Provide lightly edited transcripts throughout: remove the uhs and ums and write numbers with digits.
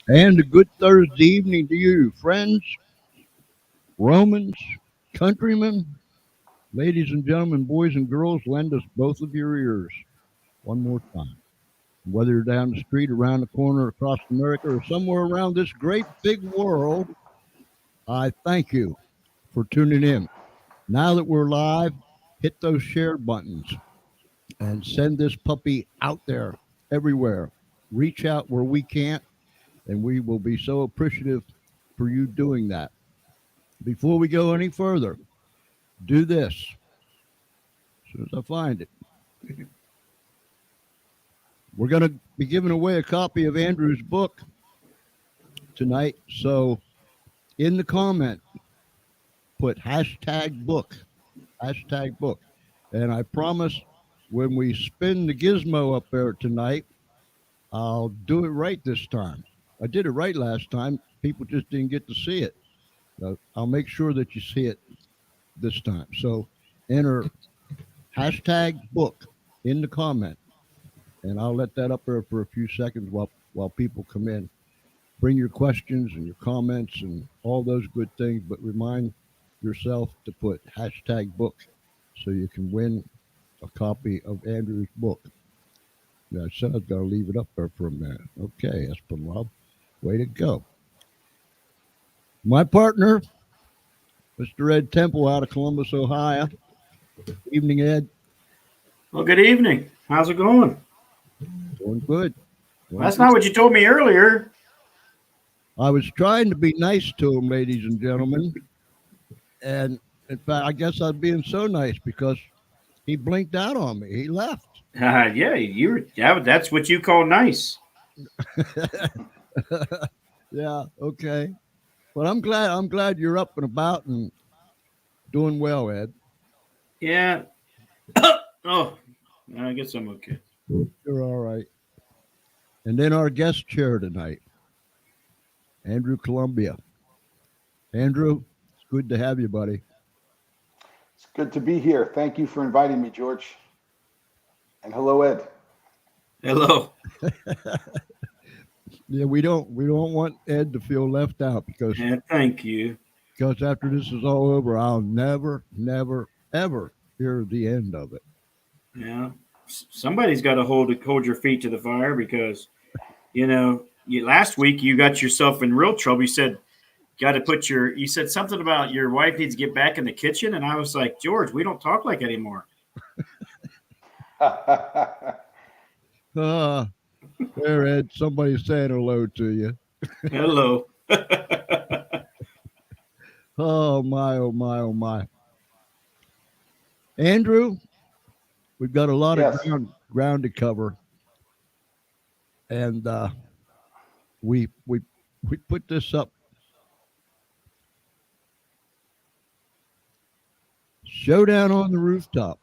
And a good Thursday evening to you, friends, Romans, countrymen, ladies and gentlemen, boys and girls. Lend us both of your ears one more time. Whether you're down the street, around the corner, across America, or somewhere around this great big world, I thank you for tuning in. Now that we're live, hit those share buttons and send this puppy out there everywhere. Reach out where we can't, and we will be so appreciative for you doing that. Before we go any further, do this. As soon as I find it, we're going to be giving away a copy of Andrew's book tonight. So in the comment, put hashtag book. And I promise when we spin the gizmo up there tonight, I'll do it right this time. I did it right last time. People just didn't get to see it. I'll make sure that you see it this time. So enter hashtag book in the comment, and I'll let that up there for a few seconds while people come in. Bring your questions and your comments and all those good things, but remind yourself to put hashtag book so you can win a copy of Andrew's book. Now, I said I was going to leave it up there for a minute. Okay, Espanol, way to go. My partner, Mr. Ed Temple out of Columbus, Ohio. Evening, Ed. Well, good evening. How's it going? Doing good. Doing That's good. not what you told me earlier. I was trying to be nice to him, ladies and gentlemen. And in fact, I guess I was being so nice because he blinked out on me. He left. Yeah, that's what you call nice. Yeah, okay. But I'm glad you're up and about and doing well, Ed. Yeah. Oh, I guess I'm okay. You're all right. And then our guest chair tonight, Andrew Columbia. Andrew, it's good to have you, buddy. It's good to be here. Thank you for inviting me, George. And hello, Ed. Hello. Yeah, we don't want Ed to feel left out Yeah, thank you. because after this is all over, I'll never, never, ever hear the end of it. Yeah. Somebody's got to hold your feet to the fire because last week you got yourself in real trouble. You said got to put your. You said something about your wife needs to get back in the kitchen, and I was like, George, we don't talk like anymore. Ah, there, Ed. Somebody's saying hello to you. Hello. Oh my, oh my, oh my. Andrew, we've got a lot of Yes. ground to cover, and we put this up. Showdown on the rooftop.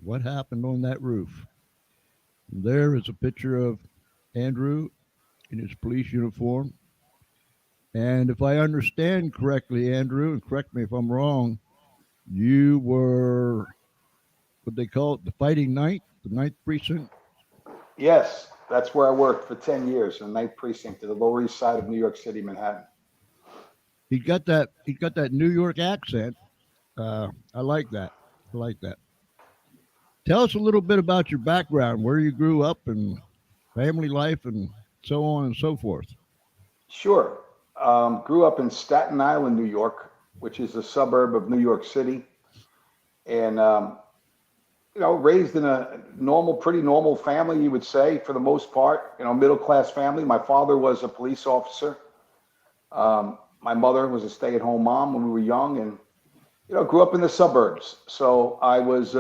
What happened on that roof? There is a picture of Andrew in his police uniform. And if I understand correctly, Andrew, and correct me if I'm wrong, you were what they call it, the fighting knight, the ninth precinct. Yes, that's where I worked for 10 years in the Ninth Precinct to the Lower East Side of New York City, Manhattan. He got that New York accent. I like that. I like that. Tell us a little bit about your background, where you grew up, and family life, and so on and so forth. Sure. Grew up in Staten Island, New York, which is a suburb of New York City. And, raised in a normal, pretty normal family, you would say, for the most part, middle class family. My father was a police officer. My mother was a stay at home mom when we were young and, grew up in the suburbs. So I was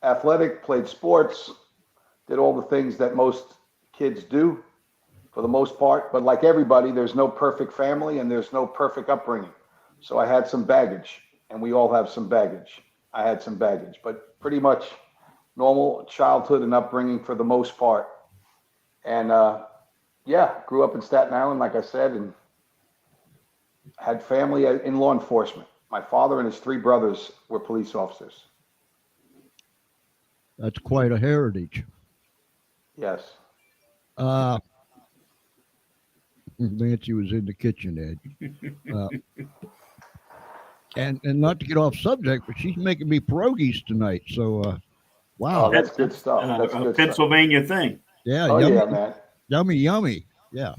athletic, played sports, did all the things that most kids do for the most part. But like everybody, there's no perfect family and there's no perfect upbringing. So I had some baggage, and we all have some baggage. I had some baggage, but pretty much normal childhood and upbringing for the most part. And yeah, grew up in Staten Island, like I said, and had family in law enforcement. My father and his three brothers were police officers. That's quite a heritage. Yes. Uh, Nancy was in the kitchen, Ed. Uh, and not to get off subject, but she's making me pierogies tonight. So, Oh, wow. that's That's good stuff. That's a good stuff. Pennsylvania thing. Yeah, Oh yummy, yeah, man. yummy, yummy. Yeah.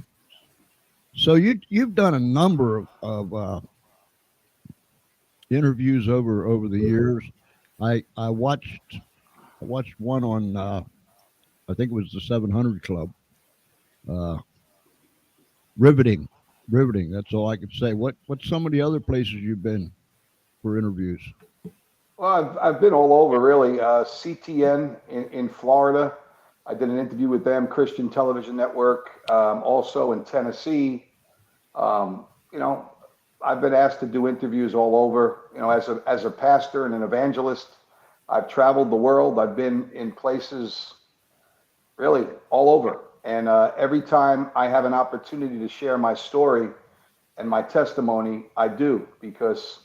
So you've done a number of interviews over the years. I watched one on I think it was the 700 Club. Uh, riveting, riveting. That's all I could say. What's some of the other places you've been for interviews? Well, I've been all over really. CTN in Florida. I did an interview with them, Christian Television Network. Also in Tennessee. You know, I've been asked to do interviews all over. You know, as a pastor and an evangelist, I've traveled the world. I've been in places really all over. And every time I have an opportunity to share my story and my testimony, I do, because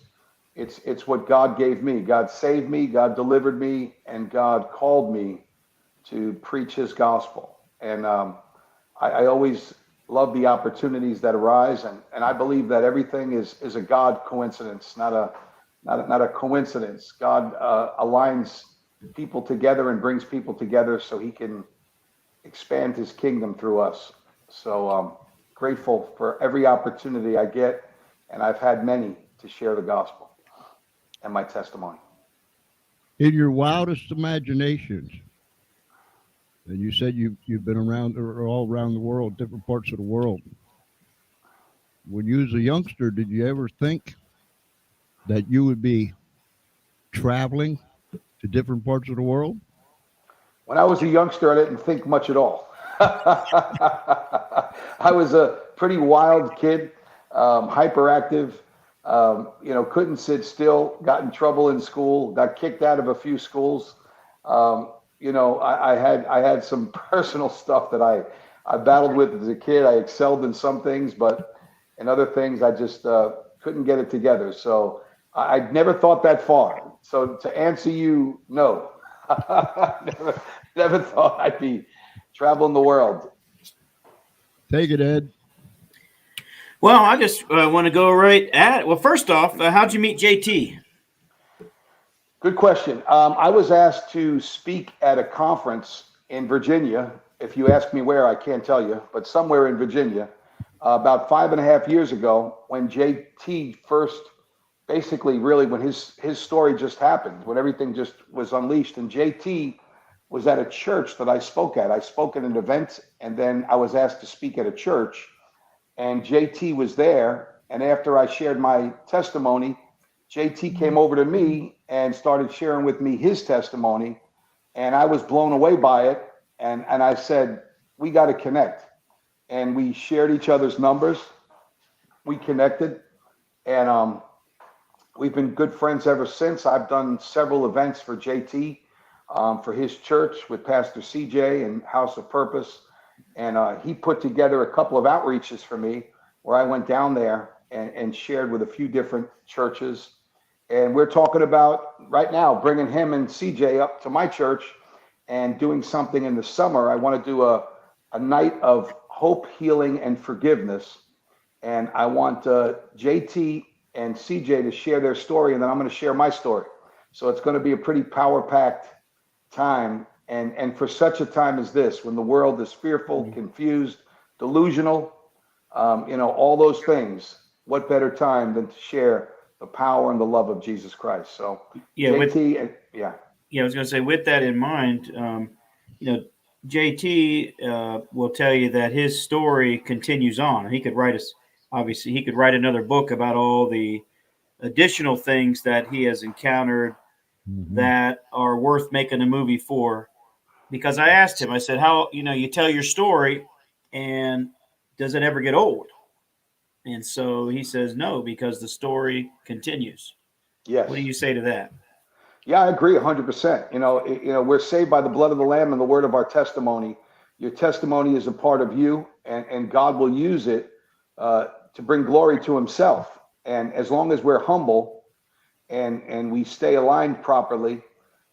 it's what God gave me. God saved me, God delivered me, and God called me to preach His gospel. And I always love the opportunities that arise, and I believe that everything is a God coincidence, not a coincidence. God aligns people together and brings people together so He can expand His kingdom through us. So grateful for every opportunity I get, and I've had many to share the gospel and my testimony. In your wildest imaginations, and you said you've been around or all around the world, different parts of the world. When you was a youngster, did you ever think that you would be traveling to different parts of the world? When I was a youngster, I didn't think much at all. I was a pretty wild kid, hyperactive, couldn't sit still, got in trouble in school, got kicked out of a few schools. I had some personal stuff that I battled with as a kid. I excelled in some things, but in other things, I just couldn't get it together. So I never thought that far. So to answer you, no. never thought I'd be traveling the world. Take it, Ed. Well, I just want to go right at it. Well, first off, how'd you meet JT? Good question. I was asked to speak at a conference in Virginia. If you ask me where, I can't tell you, but somewhere in Virginia, about 5.5 years ago, when JT first, basically, really, when his story just happened, when everything just was unleashed, and JT was at a church that I spoke at. I spoke at an event, and then I was asked to speak at a church, and JT was there. And after I shared my testimony, JT came over to me and started sharing with me his testimony, and I was blown away by it. And I said, we got to connect. And we shared each other's numbers. We connected, and we've been good friends ever since. I've done several events for JT, for his church with Pastor CJ and House of Purpose. And he put together a couple of outreaches for me where I went down there and shared with a few different churches. And we're talking about right now bringing him and CJ up to my church and doing something in the summer. I want to do a night of hope, healing, and forgiveness. And I want JT and CJ to share their story, and then I'm going to share my story. So it's going to be a pretty power-packed time. And for such a time as this, when the world is fearful, confused, delusional, all those things, what better time than to share the power and the love of Jesus Christ? So Yeah, JT, I was going to say, with that in mind, JT will tell you that his story continues on. He could write he could write another book about all the additional things that he has encountered that are worth making a movie for. Because I asked him, I said, how, you tell your story and does it ever get old? And so he says, no, because the story continues. yes. What do you say to that? Yeah, I agree 100%. We're saved by the blood of the Lamb and the word of our testimony. Your testimony is a part of you, and God will use it to bring glory to Himself. And as long as we're humble and we stay aligned properly,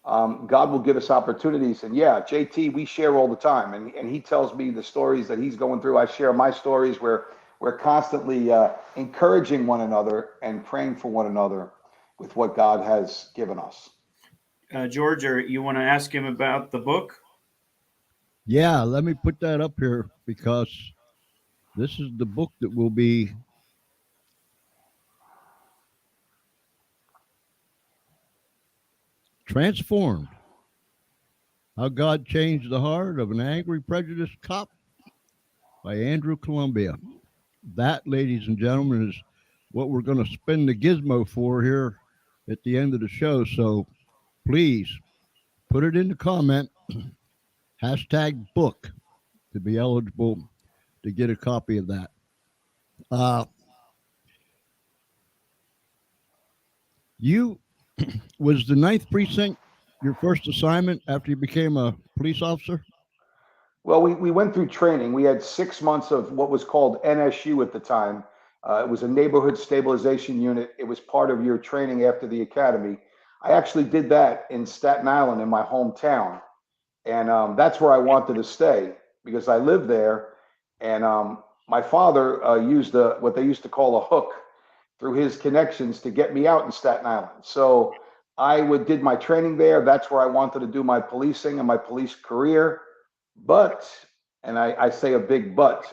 God will give us opportunities. And yeah, JT, we share all the time, and he tells me the stories that he's going through. I share my stories where we're constantly encouraging one another and praying for one another with what God has given us. George, you want to ask him about the book? Yeah, let me put that up here because this is the book that will be transformed. How God Changed the Heart of an Angry, Prejudiced Cop by Andrew Columbia. That, ladies and gentlemen, is what we're going to spin the gizmo for here at the end of the show. So please put it in the comment, hashtag book, to be eligible to get a copy of that. You was the 9th precinct your first assignment after you became a police officer? Well, we went through training. We had 6 months of what was called NSU at the time. It was a neighborhood stabilization unit. It was part of your training after the academy. I actually did that in Staten Island, in my hometown. And that's where I wanted to stay because I lived there. And my father used what they used to call a hook through his connections to get me out in Staten Island. So did my training there. That's where I wanted to do my policing and my police career. But, and I say a big but,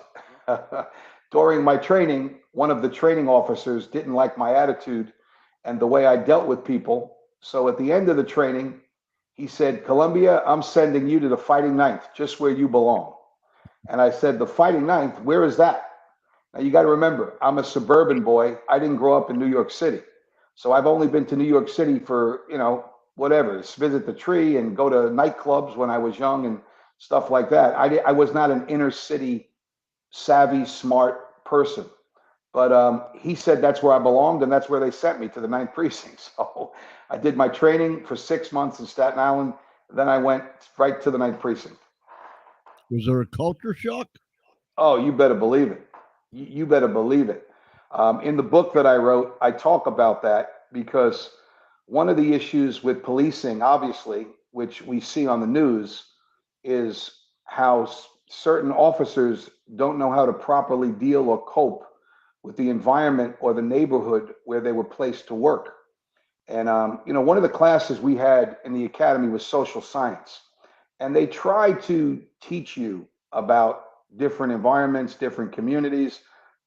during my training, one of the training officers didn't like my attitude and the way I dealt with people. So at the end of the training, he said, Columbia, I'm sending you to the Fighting Ninth, just where you belong. And I said, the Fighting Ninth, where is that? Now you got to remember, I'm a suburban boy. I didn't grow up in New York City. So I've only been to New York City for, whatever, visit the tree and go to nightclubs when I was young and stuff like that. I was not an inner city savvy, smart person. But he said that's where I belonged, and that's where they sent me, to the 9th precinct. So I did my training for 6 months in Staten Island. Then I went right to the 9th precinct. Was there a culture shock? Oh, you better believe it. You better believe it. In the book that I wrote, I talk about that because one of the issues with policing, obviously, which we see on the news, is how certain officers don't know how to properly deal or cope with the environment or the neighborhood where they were placed to work. And, one of the classes we had in the academy was social science. And they try to teach you about different environments, different communities.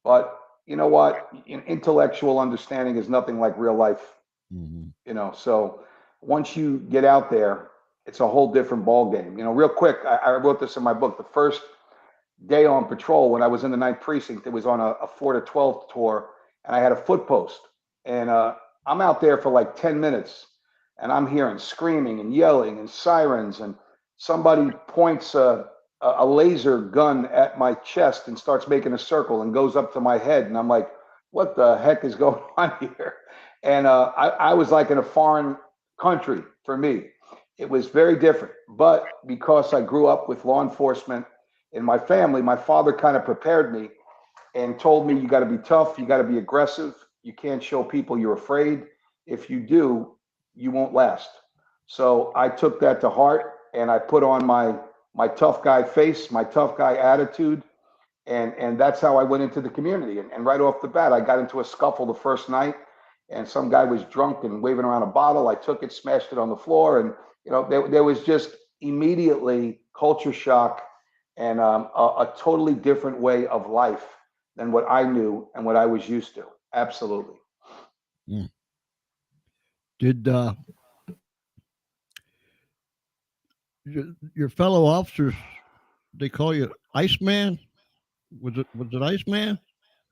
But you know what? Intellectual understanding is nothing like real life. Mm-hmm. So once you get out there, it's a whole different ball game. Real quick, I wrote this in my book. The first day on patrol when I was in the 9th precinct, it was on a 4 to 12 tour, and I had a foot post. And I'm out there for like 10 minutes, and I'm hearing screaming and yelling and sirens, and somebody points a laser gun at my chest and starts making a circle and goes up to my head. And I'm like, what the heck is going on here? And I was like in a foreign country for me. It was very different. But because I grew up with law enforcement in my family, my father kind of prepared me and told me, you got to be tough, you got to be aggressive, you can't show people you're afraid. If you do, you won't last. So I took that to heart, and I put on my tough guy face, my tough guy attitude, and that's how I went into the community. And right off the bat, I got into a scuffle the first night, and some guy was drunk and waving around a bottle. I took it, smashed it on the floor, and there was just immediately culture shock and a totally different way of life than what I knew and what I was used to. Absolutely. Mm. Did your fellow officers, they call you Iceman? Was it Iceman?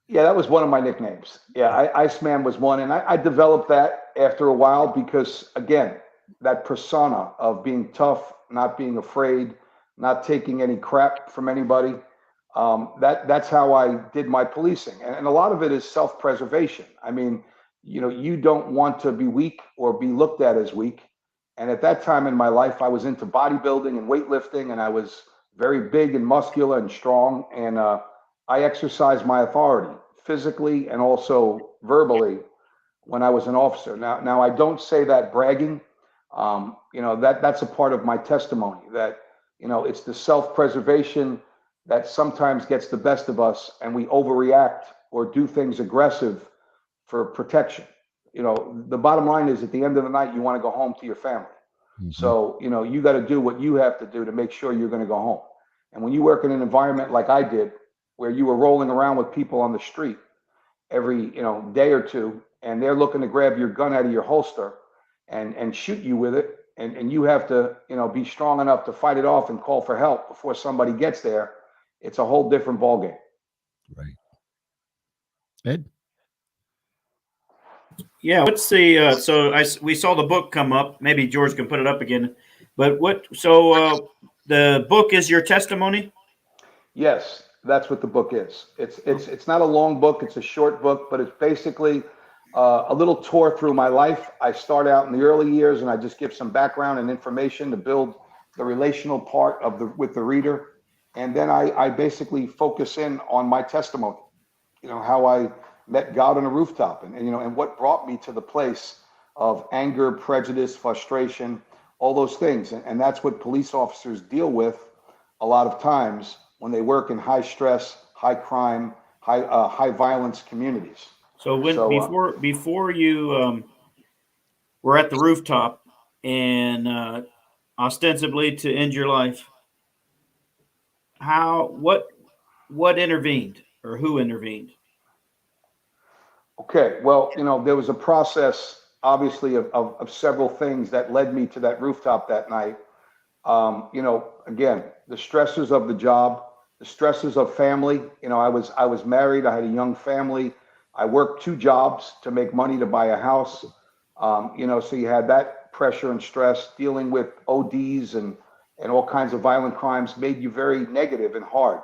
Yeah, that was one of my nicknames. Yeah, Iceman was one. And I developed that after a while because, again, that persona of being tough, not being afraid, not taking any crap from anybody. That's how I did my policing. And a lot of it is self-preservation. I mean, you don't want to be weak or be looked at as weak. And at that time in my life, I was into bodybuilding and weightlifting, and I was very big and muscular and strong. And I exercised my authority physically and also verbally when I was an officer. Now I don't say that bragging. That's a part of my testimony that, it's the self-preservation that sometimes gets the best of us and we overreact or do things aggressive for protection. The bottom line is at the end of the night, you want to go home to your family. Mm-hmm. So, you got to do what you have to do to make sure you're going to go home. And when you work in an environment like I did, where you were rolling around with people on the street every, day or two, and they're looking to grab your gun out of your holster and shoot you with it, and you have to, be strong enough to fight it off and call for help before somebody gets there, it's a whole different ballgame. Right. Ed? Yeah. What's the so we saw the book come up. Maybe George can put it up again. But what? So the book is your testimony. Yes, that's what the book is. It's not a long book. It's a short book, but it's basically a little tour through my life. I start out in the early years, and I just give some background and information to build the relational part of the with the reader, and then I basically focus in on my testimony. How I met God on a rooftop, and what brought me to the place of anger, prejudice, frustration, all those things, and that's what police officers deal with a lot of times when they work in high stress, high crime, high violence communities. So when So before you were at the rooftop and ostensibly to end your life, how what intervened or who intervened? okay, well, there was a process, obviously, of several things that led me to that rooftop that night. Again, the stresses of the job, the stresses of family. I was married. I had a young family. I worked two jobs to make money to buy a house. So you had that pressure and stress. Dealing with ODs and all kinds of violent crimes made you very negative and hard.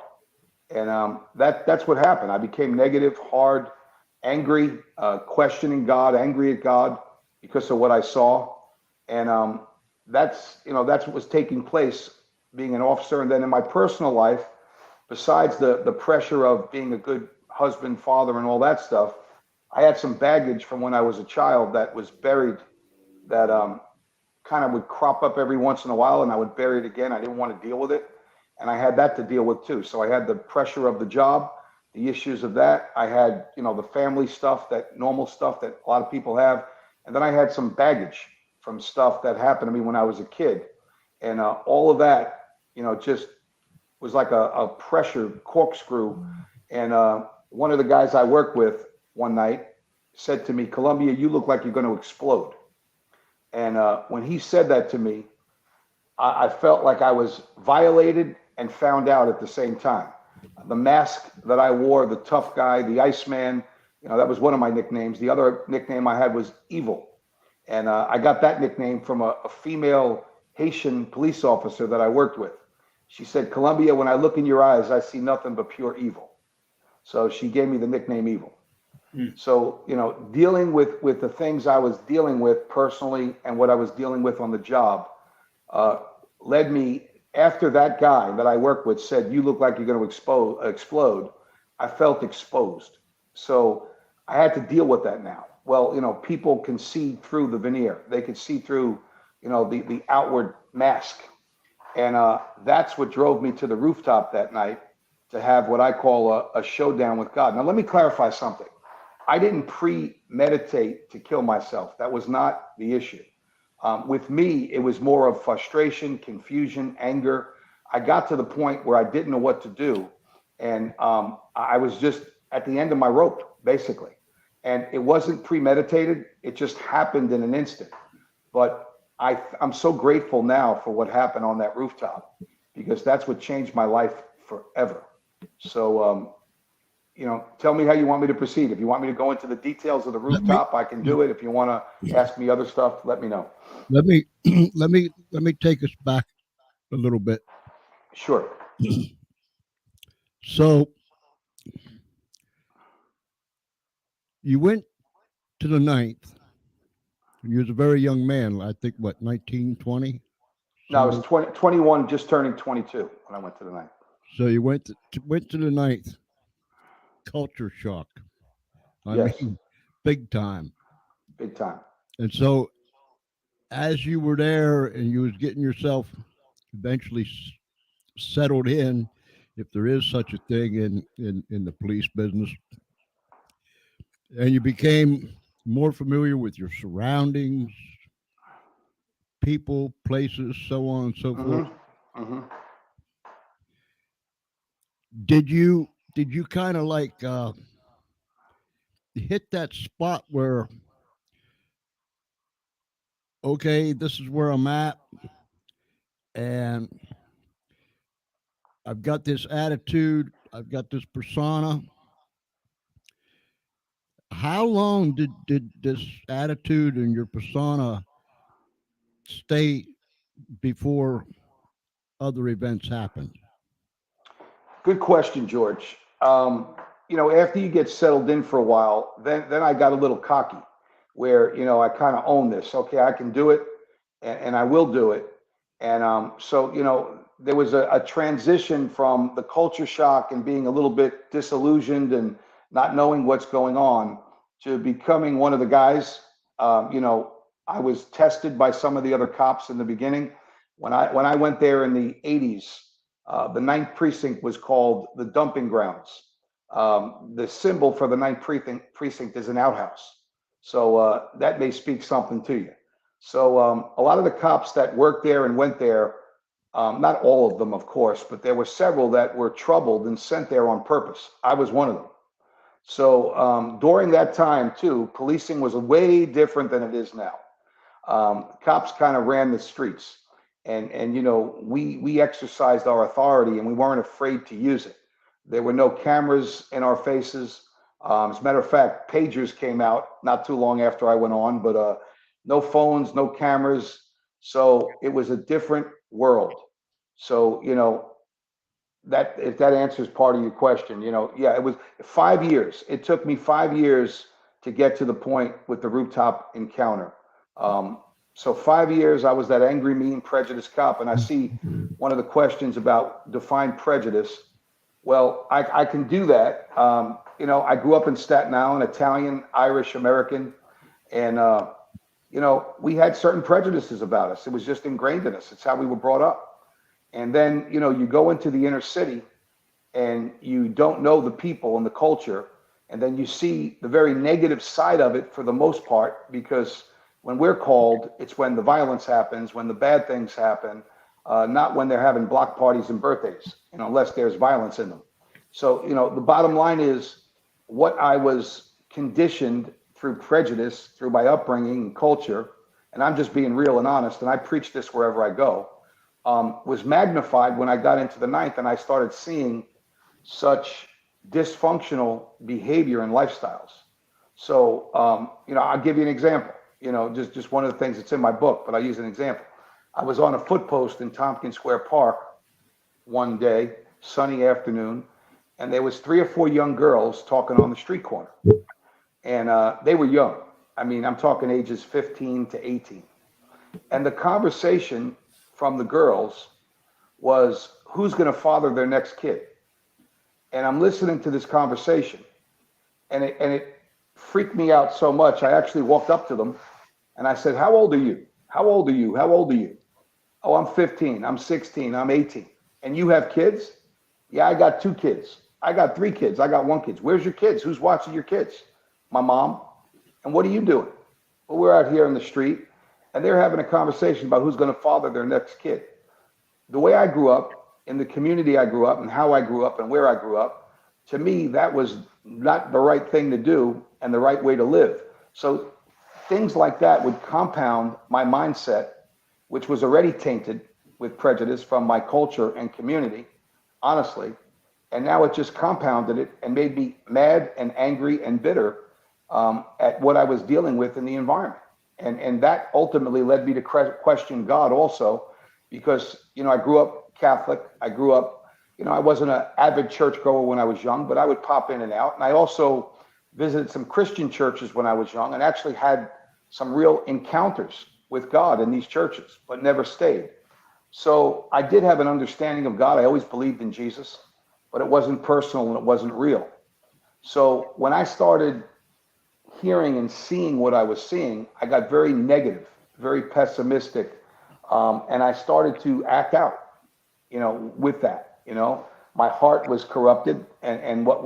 And that's what happened. I became negative, hard, angry, questioning God, angry at God because of what I saw. And that's what was taking place being an officer. And then in my personal life, besides the pressure of being a good husband, father, and all that stuff, I had some baggage from when I was a child that was buried, that kind of would crop up every once in a while, and I would bury it again. I didn't want to deal with it, and I had that to deal with too. So I had the pressure of the job, the issues of that. I had the family stuff, that normal stuff that a lot of people have, and then I had some baggage from stuff that happened to me when I was a kid, and all of that, just was like a pressure corkscrew. And one of the guys I worked with one night said to me, "Columbia, you look like you're going to explode." And when he said that to me, I felt like I was violated and found out at the same time. The mask that I wore, the tough guy, the Iceman, that was one of my nicknames. The other nickname I had was Evil. And I got that nickname from a female Haitian police officer that I worked with. She said, "Columbia, when I look in your eyes, I see nothing but pure evil." So she gave me the nickname Evil. So, dealing with the things I was dealing with personally and what I was dealing with on the job uh, led me, after that guy that I worked with said, "You look like you're going to explode," I felt exposed. So I had to deal with that now. Well, people can see through the veneer. They can see through, the outward mask. And that's what drove me to the rooftop that night to have what I call a showdown with God. Now, let me clarify something. I didn't premeditate to kill myself. That was not the issue. With me, it was more of frustration, confusion, anger. I got to the point where I didn't know what to do. And I was just at the end of my rope, basically. And it wasn't premeditated. It just happened in an instant. But I'm so grateful now for what happened on that rooftop, because that's what changed my life forever. So, tell me how you want me to proceed. If you want me to go into the details of the Let me rooftop, I can do it. If you want to ask me other stuff, let me know. let me let me take us back a little bit. Sure. So you went to the ninth. You was a very young man. I think what, 19, 20? No, I was 21, just turning 22 when I went to the night. So you went to the ninth. Culture shock. I Yes, mean, big time. big time. And so as you were there and you was getting yourself eventually settled in, if there is such a thing in the police business, and you became more familiar with your surroundings, people, places, so on and so forth. Mm-hmm. Mm-hmm. Did you kind of like hit that spot where, okay, this is where I'm at, and I've got this attitude, I've got this persona. How long did this attitude and your persona stay before other events happened? Good question, George. After you get settled in for a while, then I got a little cocky, where I kind of own this. Okay, I can do it, and I will do it. And so there was a transition from the culture shock and being a little bit disillusioned and not knowing what's going on to becoming one of the guys. I was tested by some of the other cops in the beginning. When I went there in the '80s, the Ninth Precinct was called the dumping grounds. The symbol for the Ninth Precinct is an outhouse. So that may speak something to you. So a lot of the cops that worked there and went there, not all of them, of course, but there were several that were troubled and sent there on purpose. I was one of them. So during that time, too, policing was way different than it is now. Cops kind of ran the streets, and we exercised our authority, and we weren't afraid to use it. There were no cameras in our faces. As a matter of fact, pagers came out not too long after I went on, but no phones, no cameras. So it was a different world. So that, if that answers part of your question, yeah, it was 5 years. It took me 5 years to get to the point with the rooftop encounter. So 5 years, I was that angry, mean, prejudiced cop. And I see one of the questions about define prejudice. Well, I can do that. I grew up in Staten Island, Italian, Irish, American, and we had certain prejudices about us. It was just ingrained in us. It's how we were brought up. And then, you go into the inner city and you don't know the people and the culture. And then you see the very negative side of it for the most part, because when we're called, it's when the violence happens, when the bad things happen, not when they're having block parties and birthdays, unless there's violence in them. So, the bottom line is what I was conditioned through prejudice, through my upbringing and culture, and I'm just being real and honest, and I preach this wherever I go, was magnified when I got into the ninth and I started seeing such dysfunctional behavior and lifestyles. So, I'll give you an example, just one of the things that's in my book, but I use an example. I was on a foot post in Tompkins Square Park one day, sunny afternoon, and there was 3 or 4 young girls talking on the street corner. And they were young. I mean, I'm talking ages 15 to 18. And the conversation from the girls was, who's going to father their next kid? And I'm listening to this conversation, and it freaked me out so much. I actually walked up to them and I said, how old are you? How old are you? How old are you? Oh, I'm 15, I'm 16, I'm 18. And you have kids? Yeah, I got 2 kids. I got 3 kids. I got 1 kid. Where's your kids? Who's watching your kids? My mom. And what are you doing? Well, we're out here in the street, and they're having a conversation about who's going to father their next kid. The way I grew up, in the community I grew up, and how I grew up, and where I grew up, to me, that was not the right thing to do and the right way to live. So things like that would compound my mindset, which was already tainted with prejudice from my culture and community, honestly. And now it just compounded it and made me mad and angry and bitter at what I was dealing with in the environment. And that ultimately led me to question God also, because, I grew up Catholic. I grew up, I wasn't an avid churchgoer when I was young, but I would pop in and out. And I also visited some Christian churches when I was young and actually had some real encounters with God in these churches, but never stayed. So I did have an understanding of God. I always believed in Jesus, but it wasn't personal and it wasn't real. So when I started hearing and seeing what I was seeing, I got very negative, very pessimistic, and I started to act out, with that. my heart was corrupted, and what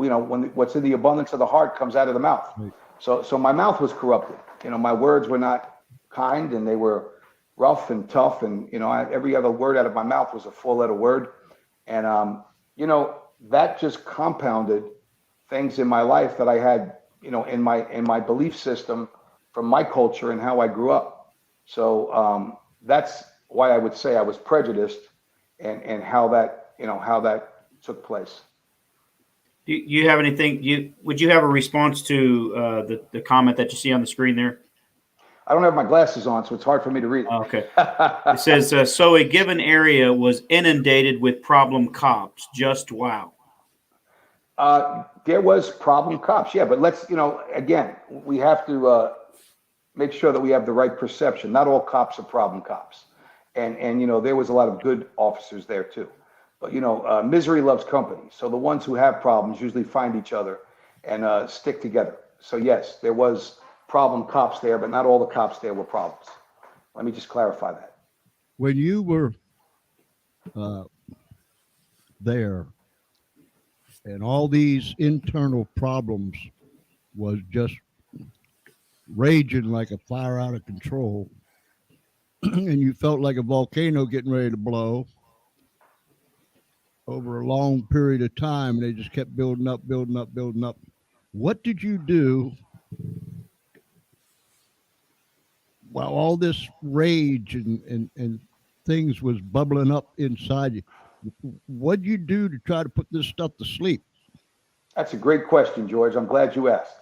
what's in the abundance of the heart comes out of the mouth. Right. So my mouth was corrupted. My words were not kind, and they were rough and tough, and every other word out of my mouth was a four-letter word, and that just compounded things in my life that I had, in my belief system from my culture and how I grew up. So that's why I would say I was prejudiced, and how that took place. Do you have anything? Would you have a response to the comment that you see on the screen there? I don't have my glasses on, so it's hard for me to read it. Okay. It says, so a given area was inundated with problem cops. Just wow. There was problem cops, yeah, but let's, again, we have to make sure that we have the right perception. Not all cops are problem cops. And there was a lot of good officers there too. But, misery loves company. So the ones who have problems usually find each other and stick together. So yes, there was problem cops there, but not all the cops there were problems. Let me just clarify that. When you were there, and all these internal problems was just raging like a fire out of control, and you felt like a volcano getting ready to blow over a long period of time, and they just kept building up, building up, building up. What did you do while all this rage and things was bubbling up inside you? What'd you do to try to put this stuff to sleep? That's a great question, George. I'm glad you asked.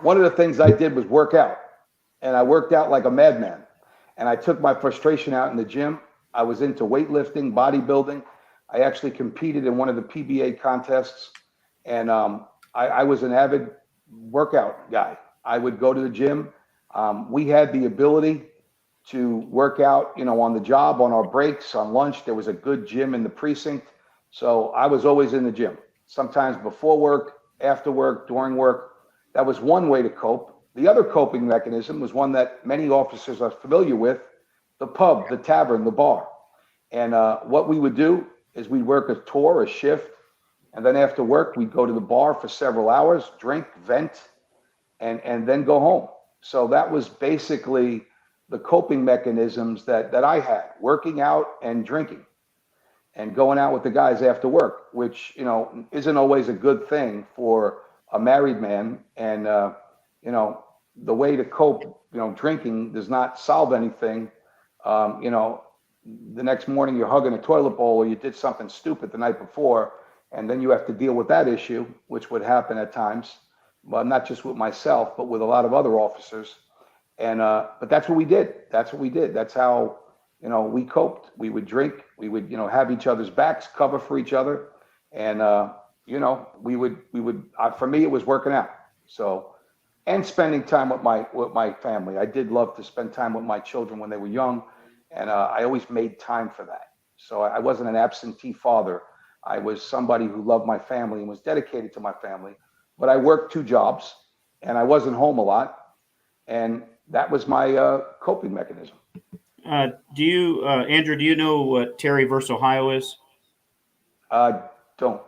One of the things I did was work out, and I worked out like a madman. And I took my frustration out in the gym. I was into weightlifting, bodybuilding. I actually competed in one of the PBA contests, and I was an avid workout guy. I would go to the gym. We had the ability to work out, on the job, on our breaks, on lunch. There was a good gym in the precinct. So I was always in the gym, sometimes before work, after work, during work. That was one way to cope. The other coping mechanism was one that many officers are familiar with: the pub, the tavern, the bar. And what we would do is we'd work a tour, a shift, and then after work, we'd go to the bar for several hours, drink, vent, and then go home. So that was basically the coping mechanisms that I had: working out and drinking and going out with the guys after work, which, isn't always a good thing for a married man. And, the way to cope, drinking does not solve anything. The next morning you're hugging a toilet bowl, or you did something stupid the night before, and then you have to deal with that issue, which would happen at times, but not just with myself, but with a lot of other officers. And, but that's what we did. That's how, we coped. We would drink, we would, have each other's backs, cover for each other. And, we would, for me, it was working out. So, and spending time with my family. I did love to spend time with my children when they were young. And, I always made time for that. So I wasn't an absentee father. I was somebody who loved my family and was dedicated to my family, but I worked 2 jobs and I wasn't home a lot. And that was my coping mechanism. Andrew, do you know what Terry versus Ohio is? Don't.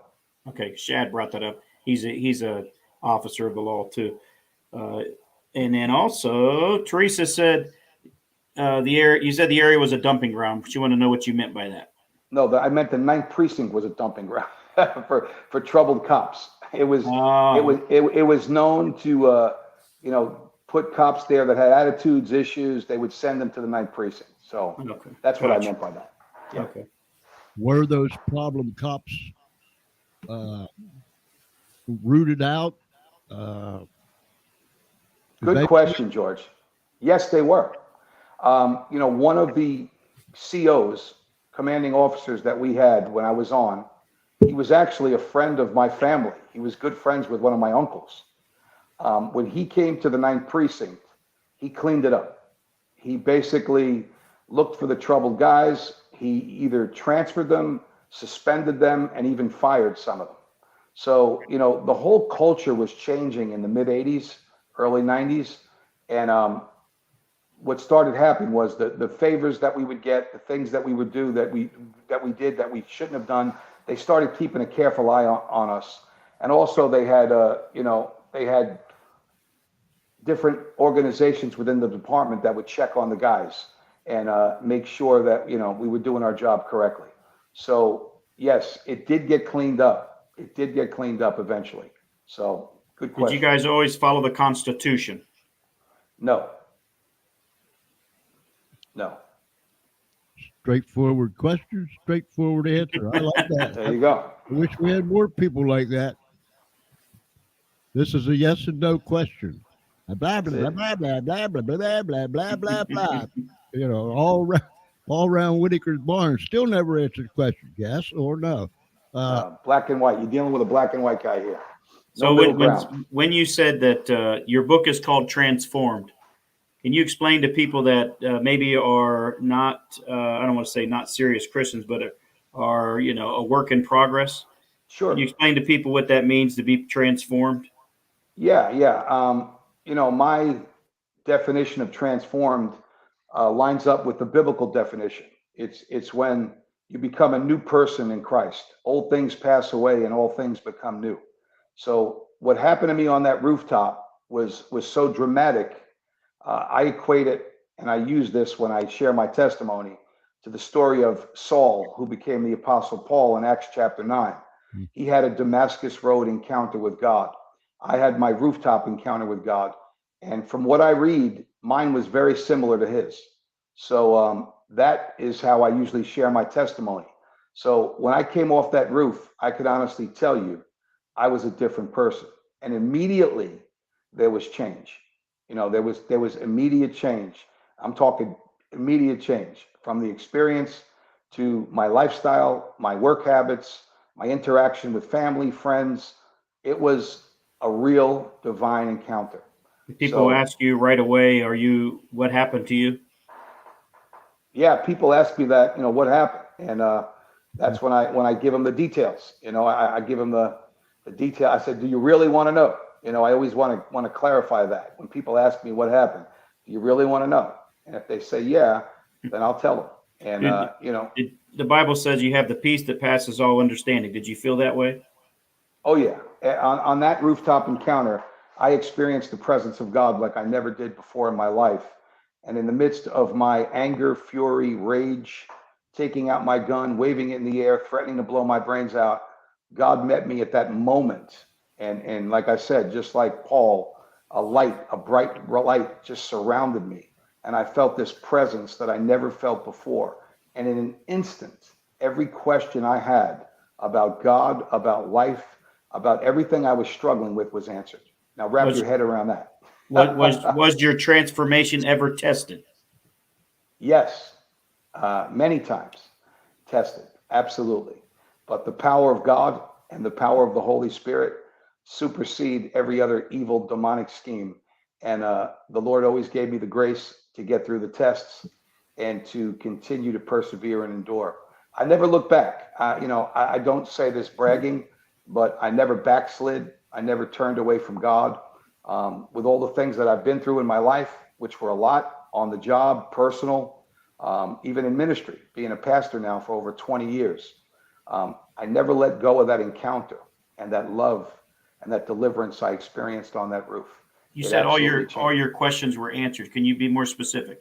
Okay, Shad brought that up. He's a officer of the law too. And then also Teresa said you said the area was a dumping ground. She wanted to know what you meant by that. No, I meant the 9th precinct was a dumping ground for troubled cops. It was known to put cops there that had attitudes, issues. They would send them to the 9th precinct. So okay. That's what I meant by that. Yeah. Okay. Were those problem cops rooted out? Good question, George. Yes, they were. One of the COs, commanding officers that we had when I was on, he was actually a friend of my family. He was good friends with one of my uncles. When he came to the 9th precinct, he cleaned it up. He basically looked for the troubled guys. He either transferred them, suspended them, and even fired some of them. So, the whole culture was changing in the mid 80s, early 90s. And what started happening was the favors that we would get, the things that we would do that we did that we shouldn't have done, they started keeping a careful eye on us. And also they had, they had different organizations within the department that would check on the guys and make sure that, we were doing our job correctly. So yes, it did get cleaned up. It did get cleaned up eventually. So good Did you question. guys always follow the Constitution? No, no. Straightforward question, straightforward answer. I like that. There you go. I wish we had more people like that. This is a yes and no question. Blah blah blah blah blah blah blah blah blah blah blah blah. All around Whitaker's barn. Still never answered the question. Yes or no. Black and white. You're dealing with a black and white guy here. No So middle ground. when you said that your book is called Transformed, can you explain to people that maybe are not, I don't want to say not serious Christians, but are, a work in progress? Sure. Can you explain to people what that means to be transformed? Yeah, yeah. My definition of transformed lines up with the biblical definition. It's when you become a new person in Christ. Old things pass away and all things become new. So what happened to me on that rooftop was so dramatic. I equate it, and I use this when I share my testimony, to the story of Saul, who became the Apostle Paul in Acts chapter 9. He had a Damascus Road encounter with God. I had my rooftop encounter with God. And from what I read, mine was very similar to his. So that is how I usually share my testimony. So when I came off that roof, I could honestly tell you, I was a different person. And immediately there was change. There was immediate change. I'm talking immediate change from the experience to my lifestyle, my work habits, my interaction with family, friends. It was a real divine encounter. People ask you right away, what happened to you? Yeah, people ask me that, what happened? And that's when I give them the details. I give them the detail. I said, do you really want to know? I always want to clarify that. When people ask me what happened, do you really want to know? And if they say, yeah, then I'll tell them. And, the Bible says you have the peace that passes all understanding. Did you feel that way? Oh, yeah. On that rooftop encounter, I experienced the presence of God like I never did before in my life. And in the midst of my anger, fury, rage, taking out my gun, waving it in the air, threatening to blow my brains out, God met me at that moment. And like I said, just like Paul, a bright light just surrounded me. And I felt this presence that I never felt before. And in an instant, every question I had about God, about life, about everything I was struggling with was answered. Now wrap your head around that. Was your transformation ever tested? Yes, many times tested, absolutely. But the power of God and the power of the Holy Spirit supersede every other evil demonic scheme. And the Lord always gave me the grace to get through the tests and to continue to persevere and endure. I never look back. I don't say this bragging, but I never backslid. I never turned away from God. With all the things that I've been through in my life, which were a lot on the job, personal, even in ministry, being a pastor now for over 20 years. I never let go of that encounter and that love and that deliverance I experienced on that roof. You said all your questions were answered. Can you be more specific?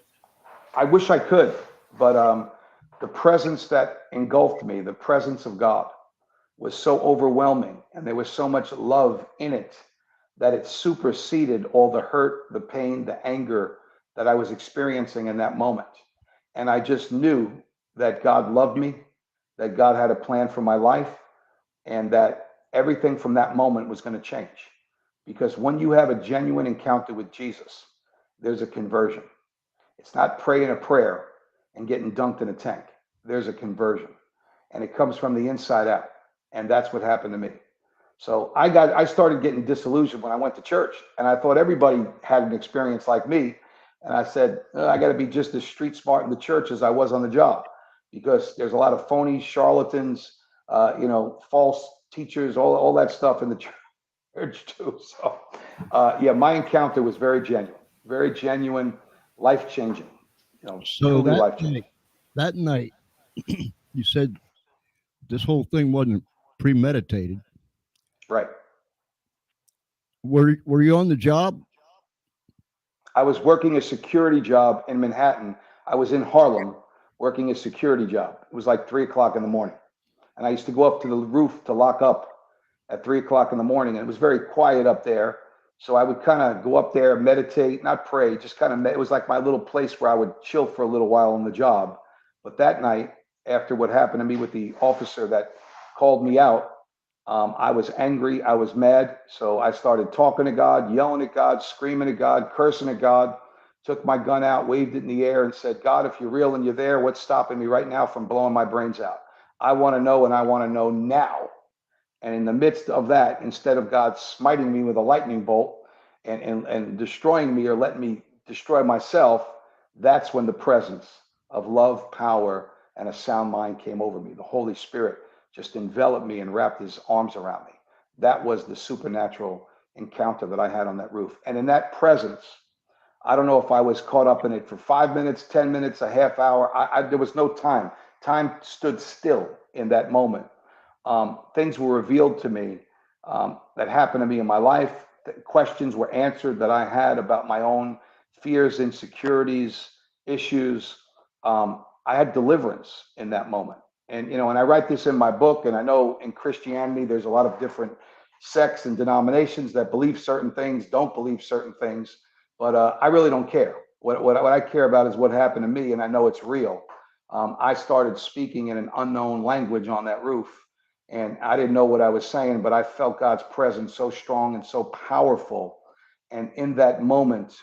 I wish I could, but the presence that engulfed me, the presence of God, was so overwhelming, and there was so much love in it that it superseded all the hurt, the pain, the anger that I was experiencing in that moment. And I just knew that God loved me, that God had a plan for my life, and that everything from that moment was going to change. Because when you have a genuine encounter with Jesus, there's a conversion. It's not praying a prayer and getting dunked in a tank. There's a conversion, and it comes from the inside out. And that's what happened to me. So I started getting disillusioned when I went to church, and I thought everybody had an experience like me. And I said, I got to be just as street smart in the church as I was on the job, because there's a lot of phony charlatans, false teachers, all that stuff in the church too. So my encounter was very genuine, life-changing, So truly life-changing. that night, you said this whole thing wasn't premeditated. Right. Were you on the job? I was working a security job in Manhattan. I was in Harlem working a security job. It was like 3 o'clock in the morning. And I used to go up to the roof to lock up at 3 o'clock in the morning. And it was very quiet up there. So I would kind of go up there, meditate, not pray, just kind of, it was like my little place where I would chill for a little while on the job. But that night, after what happened to me with the officer that called me out, I was angry. I was mad. So I started talking to God, yelling at God, screaming at God, cursing at God. Took my gun out, waved it in the air, and said, God, if you're real and you're there, what's stopping me right now from blowing my brains out? I want to know, and I want to know now. And in the midst of that, instead of God smiting me with a lightning bolt and destroying me or letting me destroy myself, that's when the presence of love, power, and a sound mind came over me. The Holy Spirit just enveloped me and wrapped his arms around me. That was the supernatural encounter that I had on that roof. And in that presence, I don't know if I was caught up in it for 5 minutes, 10 minutes, a half hour. There was no time. Time stood still in that moment. Things were revealed to me that happened to me in my life. Questions were answered that I had about my own fears, insecurities, issues. I had deliverance in that moment. And I write this in my book, and I know in Christianity, there's a lot of different sects and denominations that believe certain things, don't believe certain things, but I really don't care. What I care about is what happened to me, and I know it's real. I started speaking in an unknown language on that roof, and I didn't know what I was saying, but I felt God's presence so strong and so powerful. And in that moment,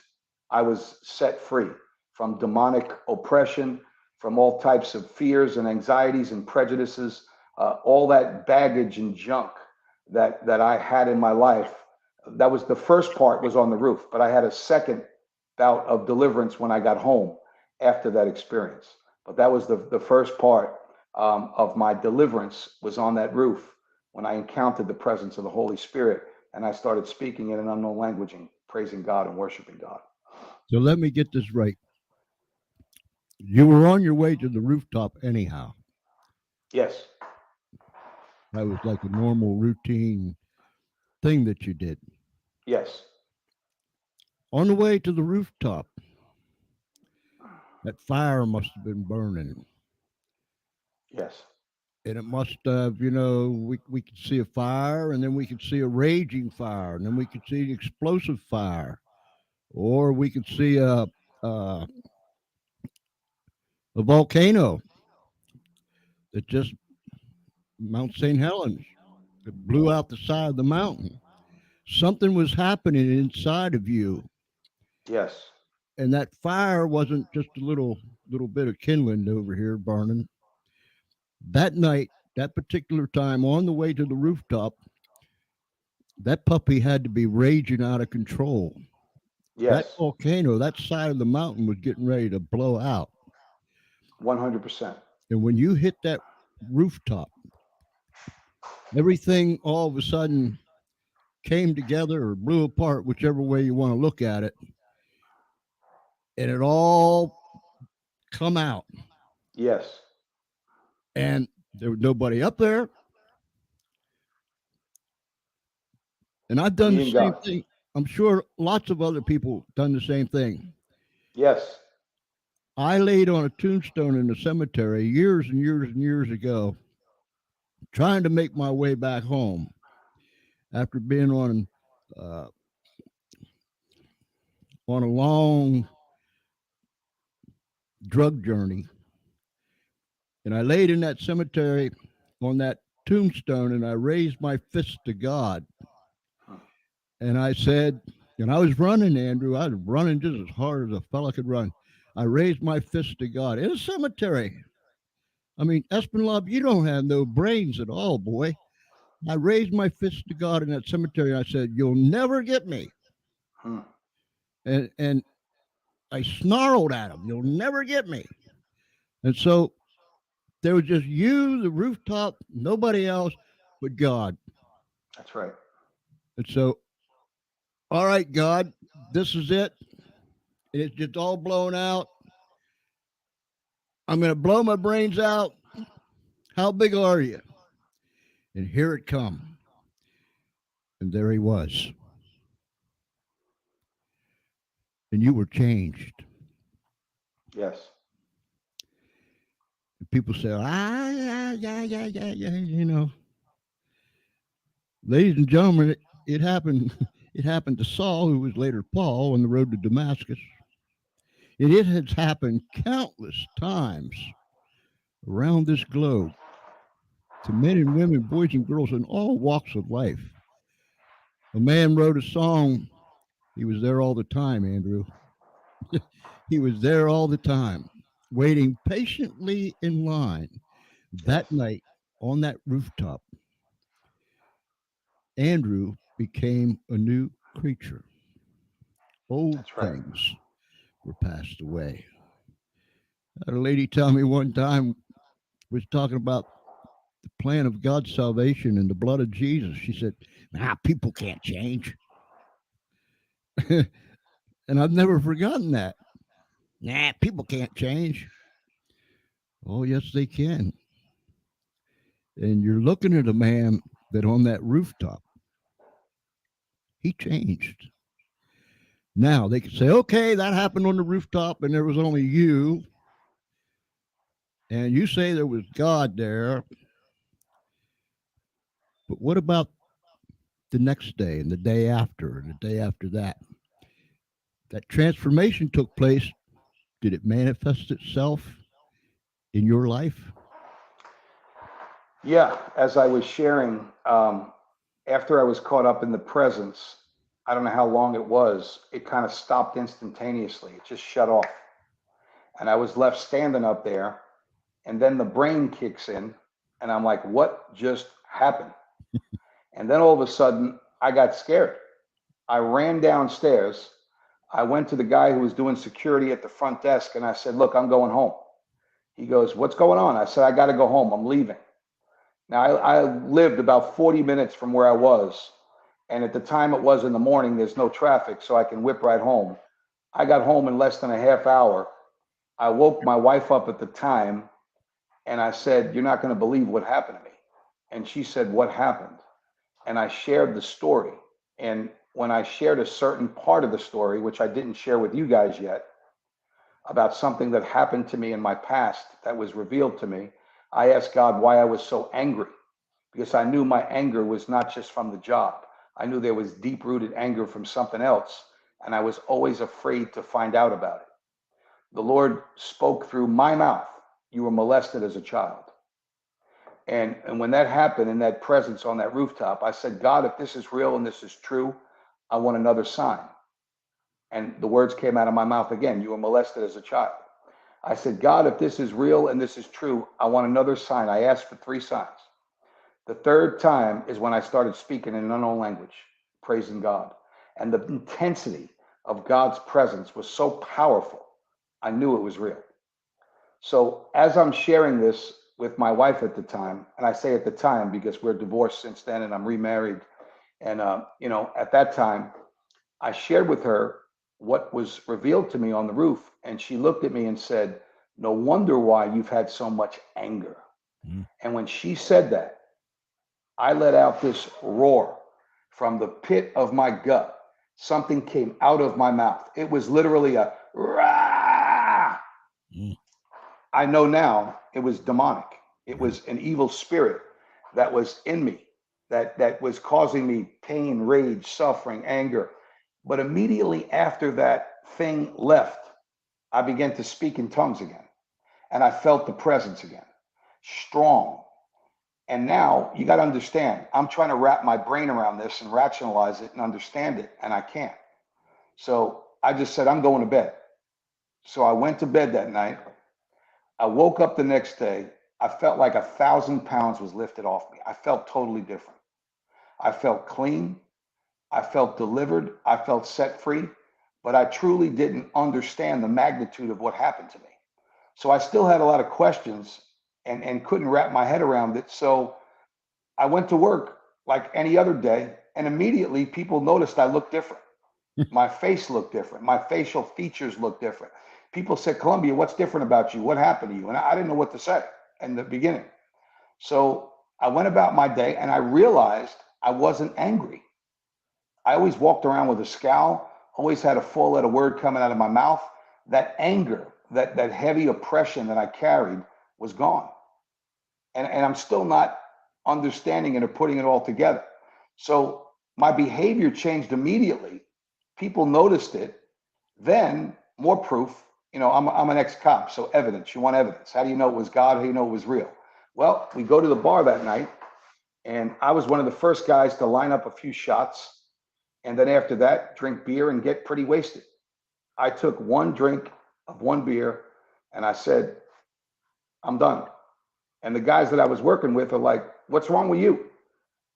I was set free from demonic oppression, from all types of fears and anxieties and prejudices, all that baggage and junk that I had in my life. That was the first part was on the roof, but I had a second bout of deliverance when I got home after that experience. But that was the first part of my deliverance was on that roof when I encountered the presence of the Holy Spirit and I started speaking in an unknown language and praising God and worshiping God. So let me get this right. You were on your way to the rooftop anyhow. Yes, That was like a normal routine thing that you did. yes, On the way to the rooftop, that fire must have been burning. yes, And it must have, we could see a fire, and then we could see a raging fire, and then we could see an explosive fire, or we could see a, a volcano that just Mount St. Helens that blew out the side of the mountain. Something was happening inside of you, yes, and that fire wasn't just a little bit of kindling over here burning. That night, that particular time, on the way to the rooftop, that puppy had to be raging out of control. That yes, volcano, that side of the mountain was getting ready to blow out. 100%. And when you hit that rooftop, everything all of a sudden came together or blew apart, whichever way you want to look at it. And it all come out. Yes, And there was nobody up there. And I've done the me and same God. thing. I'm sure lots of other people done the same thing. Yes, I laid on a tombstone in the cemetery years and years and years ago, trying to make my way back home after being uh, on a long drug journey. And I laid in that cemetery on that tombstone and I raised my fist to God. And I said, and I was running, Andrew. I was running just as hard as a fella could run. I raised my fist to God in a cemetery. I mean, Espinlove, you don't have no brains at all, boy. I raised my fist to God in that cemetery. And I said, "You'll never get me." hmm. And I snarled at him, "You'll never get me." And so there was just you, the rooftop, nobody else but God. That's right. And so, all right, God, this is it. It's just all blown out. I'm going to blow my brains out. How big are you? And here it come. And there he was. And you were changed. Yes. And people say, yeah. Ladies and gentlemen, it happened. It happened to Saul, who was later Paul, on the road to Damascus. And it has happened countless times around this globe to men and women, boys and girls in all walks of life. A man wrote a song. He was there all the time, Andrew. He was there all the time, waiting patiently in line. Yes. That night on that rooftop, Andrew became a new creature. Old That's right. things were passed away. I had a lady tell me one time, was talking about the plan of God's salvation and the blood of Jesus. She said, people can't change. And I've never forgotten that. People can't change. Oh, yes, they can. And you're looking at a man that on that rooftop, he changed. Now they could say, okay, that happened on the rooftop and there was only you. And you say there was God there. But what about the next day and the day after and the day after that? That transformation took place. Did it manifest itself in your life? Yeah. As I was sharing, after I was caught up in the presence, I don't know how long it was, it kind of stopped instantaneously. It just shut off. And I was left standing up there. And then the brain kicks in. And I'm like, what just happened? And then all of a sudden, I got scared. I ran downstairs. I went to the guy who was doing security at the front desk and I said, look, I'm going home. He goes, what's going on? I said, I got to go home. I'm leaving. Now, I lived about 40 minutes from where I was. And at the time it was in the morning, there's no traffic, so I can whip right home. I got home in less than a half hour. I woke my wife up at the time and I said, you're not going to believe what happened to me. And she said, what happened? And I shared the story. And when I shared a certain part of the story, which I didn't share with you guys yet, about something that happened to me in my past that was revealed to me, I asked God why I was so angry, because I knew my anger was not just from the job. I knew there was deep rooted anger from something else, and I was always afraid to find out about it. The Lord spoke through my mouth. You were molested as a child. And when that happened in that presence on that rooftop, I said, God, if this is real and this is true, I want another sign. And the words came out of my mouth again. You were molested as a child. I said, God, if this is real and this is true, I want another sign. I asked for 3 signs. The third time is when I started speaking in an unknown language, praising God. And the intensity of God's presence was so powerful, I knew it was real. So as I'm sharing this with my wife at the time, and I say at the time because we're divorced since then and I'm remarried. And, at that time, I shared with her what was revealed to me on the roof. And she looked at me and said, no wonder why you've had so much anger. Mm. And when she said that, I let out this roar from the pit of my gut. Something came out of my mouth. It was literally a rah. Mm. I know now it was demonic. It was an evil spirit that was in me, that was causing me pain, rage, suffering, anger. But immediately after that thing left, I began to speak in tongues again. And I felt the presence again, strong. And now you got to understand, I'm trying to wrap my brain around this and rationalize it and understand it, and I can't. So I just said, I'm going to bed. So I went to bed that night. I woke up the next day. I felt like 1,000 pounds was lifted off me. I felt totally different. I felt clean. I felt delivered. I felt set free, but I truly didn't understand the magnitude of what happened to me. So I still had a lot of questions and couldn't wrap my head around it. So I went to work like any other day, and immediately people noticed I looked different. My face looked different. My facial features looked different. People said, Columbia, what's different about you? What happened to you? And I didn't know what to say in the beginning. So I went about my day and I realized I wasn't angry. I always walked around with a scowl, always had a four-letter word coming out of my mouth. That anger, that heavy oppression that I carried was gone. And I'm still not understanding it or putting it all together. So my behavior changed immediately. People noticed it. Then more proof. I'm an ex-cop, so evidence. You want evidence. How do you know it was God? How do you know it was real? Well, we go to the bar that night, and I was one of the first guys to line up a few shots, and then after that, drink beer and get pretty wasted. I took one drink of one beer, and I said, I'm done. And the guys that I was working with are like, what's wrong with you?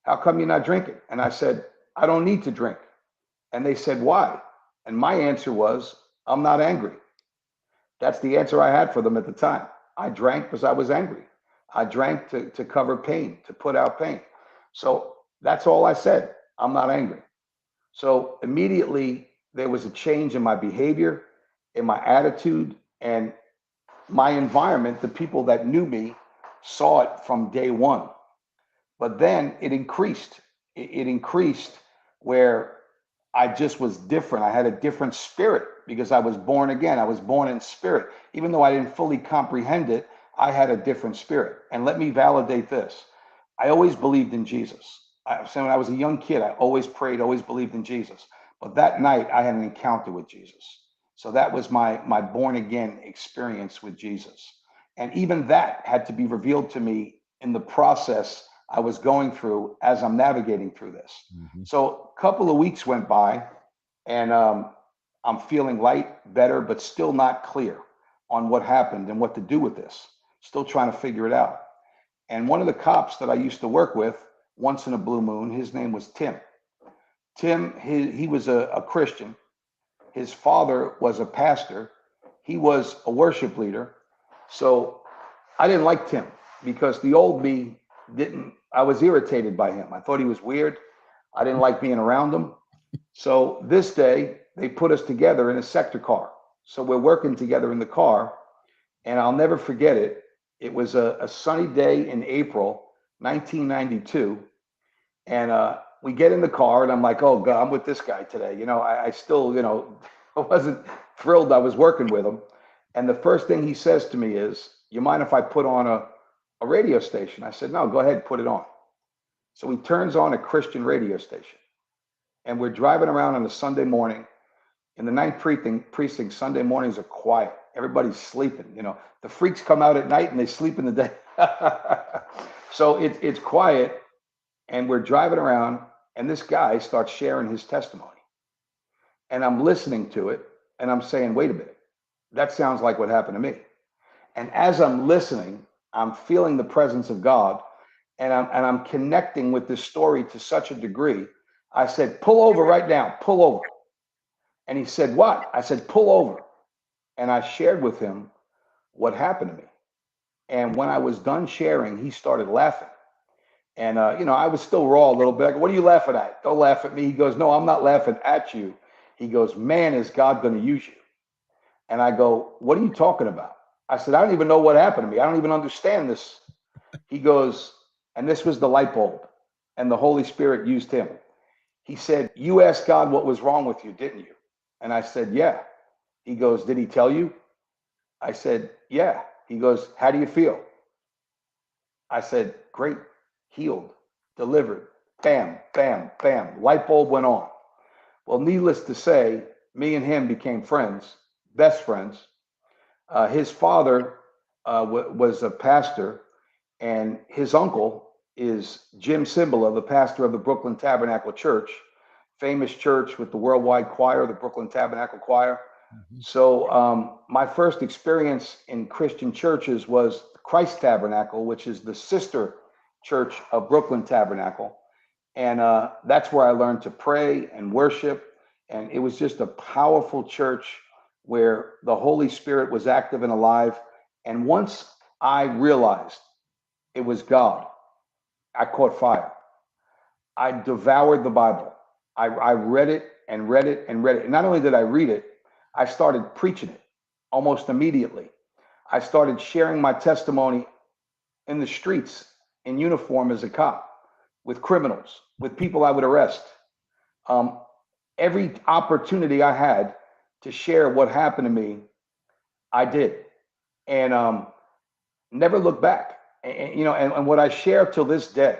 How come you're not drinking? And I said, I don't need to drink. And they said, why? And my answer was, I'm not angry. That's the answer I had for them at the time. I drank because I was angry. I drank to cover pain, to put out pain. So that's all I said. I'm not angry. So immediately there was a change in my behavior, in my attitude, and my environment. The people that knew me saw it from day one. But then it increased. It increased where I just was different. I had a different spirit because I was born again. I was born in spirit. Even though I didn't fully comprehend it, I had a different spirit. And let me validate this. I always believed in Jesus. So when I was a young kid, I always prayed, always believed in Jesus. But that night, I had an encounter with Jesus. So that was my born again experience with Jesus. And even that had to be revealed to me in the process I was going through as I'm navigating through this. Mm-hmm. So a couple of weeks went by, and I'm feeling light, better, but still not clear on what happened and what to do with this. Still trying to figure it out. And one of the cops that I used to work with once in a blue moon, his name was Tim. Tim, he was a Christian. His father was a pastor. He was a worship leader. So I didn't like Tim because the old me I was irritated by him. I thought he was weird. I didn't like being around him. So this day, they put us together in a sector car. So we're working together in the car, and I'll never forget it. It was a sunny day in April, 1992, and we get in the car, and I'm like, oh, God, I'm with this guy today. I still, I wasn't thrilled I was working with him. And the first thing he says to me is, you mind if I put on a radio station? I said, no, go ahead, put it on. So he turns on a Christian radio station, and we're driving around on a Sunday morning. In the 9th precinct, Sunday mornings are quiet. Everybody's sleeping. The freaks come out at night and they sleep in the day. So it's quiet, and we're driving around, and this guy starts sharing his testimony. And I'm listening to it, and I'm saying, wait a minute, that sounds like what happened to me. And as I'm listening, I'm feeling the presence of God, and I'm connecting with this story to such a degree. I said, pull over right now, pull over. And he said, what? I said, pull over. And I shared with him what happened to me. And when I was done sharing, he started laughing. And, I was still raw a little bit. I go, what are you laughing at? Don't laugh at me. He goes, no, I'm not laughing at you. He goes, man, is God going to use you? And I go, what are you talking about? I said, I don't even know what happened to me. I don't even understand this. He goes, and this was the light bulb. And the Holy Spirit used him. He said, you asked God what was wrong with you, didn't you? And I said, yeah. He goes, did he tell you? I said, yeah. He goes, how do you feel? I said, great, healed, delivered, bam, bam, bam. Light bulb went on. Well, needless to say, me and him became friends, best friends. His father was a pastor, and his uncle is Jim Cymbala, the pastor of the Brooklyn Tabernacle Church, famous church with the worldwide choir, the Brooklyn Tabernacle Choir. Mm-hmm. So my first experience in Christian churches was Christ Tabernacle, which is the sister church of Brooklyn Tabernacle. And that's where I learned to pray and worship. And it was just a powerful church where the Holy Spirit was active and alive. And once I realized it was God, I caught fire. I devoured the Bible. I read it and read it and read it. And not only did I read it, I started preaching it almost immediately. I started sharing my testimony in the streets in uniform as a cop, with criminals, with people I would arrest. Um, every opportunity I had to share what happened to me, I did, and never look back. And what I share till this day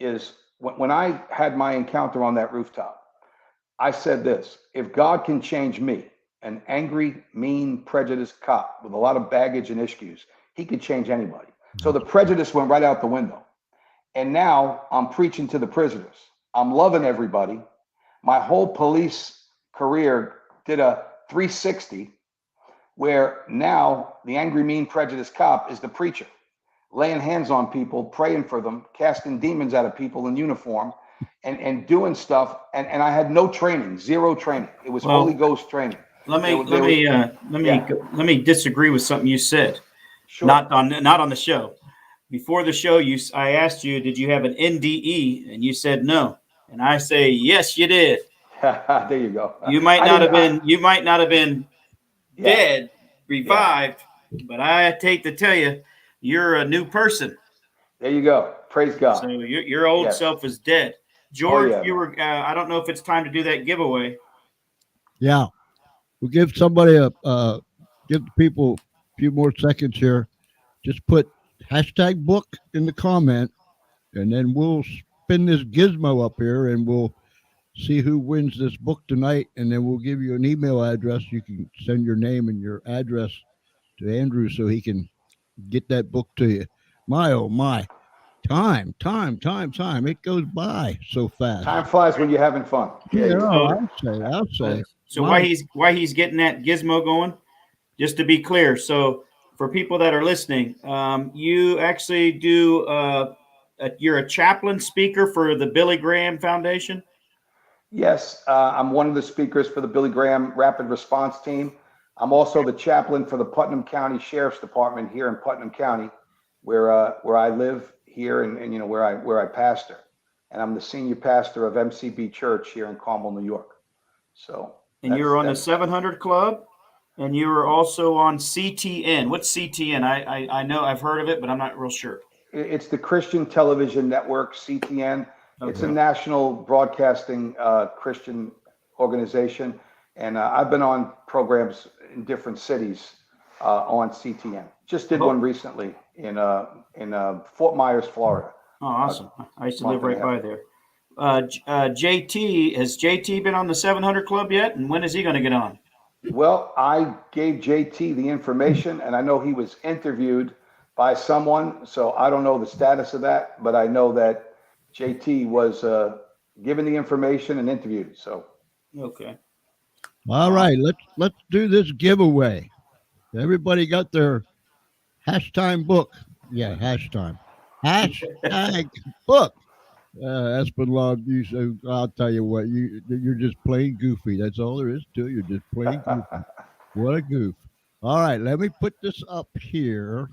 is when I had my encounter on that rooftop, I said this: if God can change me, an angry, mean, prejudiced cop with a lot of baggage and issues, he could change anybody. So the prejudice went right out the window. And now I'm preaching to the prisoners. I'm loving everybody. My whole police career did a 360 where now the angry, mean, prejudiced cop is the preacher, laying hands on people, praying for them, casting demons out of people in uniform, and doing stuff. And I had no training, zero training. It was Holy Well, Ghost training. let They me were, let they were, me yeah, let me disagree with something you said. sure. Not on the show. Before the show, I asked you, did you have an NDE, and you said no, and I say yes, you did. There you go. You might I not didn't, have been you might not have been yeah, dead, yeah. revived, but I take to tell you, you're a new person. There you go. Praise So God. your old Yes. self is dead. Oh, George, yeah, you man. were. I don't know if it's time to do that giveaway. Yeah, we'll give somebody give the people a few more seconds here. Just put hashtag book in the comment, and then we'll spin this gizmo up here, and we'll see who wins this book tonight, and then we'll give you an email address. You can send your name and your address to Andrew so he can get that book to you. My oh my, time. It goes by so fast. Time flies when you're having fun. There Yeah, you go. So I'll so say. so My why he's getting that gizmo going? Just to be clear, so for people that are listening, you actually do. You're a chaplain speaker for the Billy Graham Foundation. Yes, I'm one of the speakers for the Billy Graham Rapid Response Team. I'm also the chaplain for the Putnam County Sheriff's Department here in Putnam County, where I live here and where I pastor. And I'm the senior pastor of MCB Church here in Carmel, New York. So And you were on the that's 700 Club, and you were also on CTN. What's CTN? I know I've heard of it, but I'm not real sure. it's the Christian Television Network, CTN. It's a Okay. national broadcasting Christian organization, and I've been on programs in different cities on CTN. Just did one Oh, recently in Fort Myers, Florida, awesome. I used a to live month and a right half by ago. there. JT, has JT been on the 700 Club yet? And when is he going to get on? Well, I gave JT the information, and I know he was interviewed by someone, so I don't know the status of that, but I know that JT was given the information and interviewed. So Okay. all Uh, right. Let's do this giveaway. Everybody got their hashtag book. Yeah, hashtag book. Espenlaw, you so I'll tell you what, you're just plain goofy. That's all there is to it. You're just plain goofy. What a goof. All right, let me put this up here.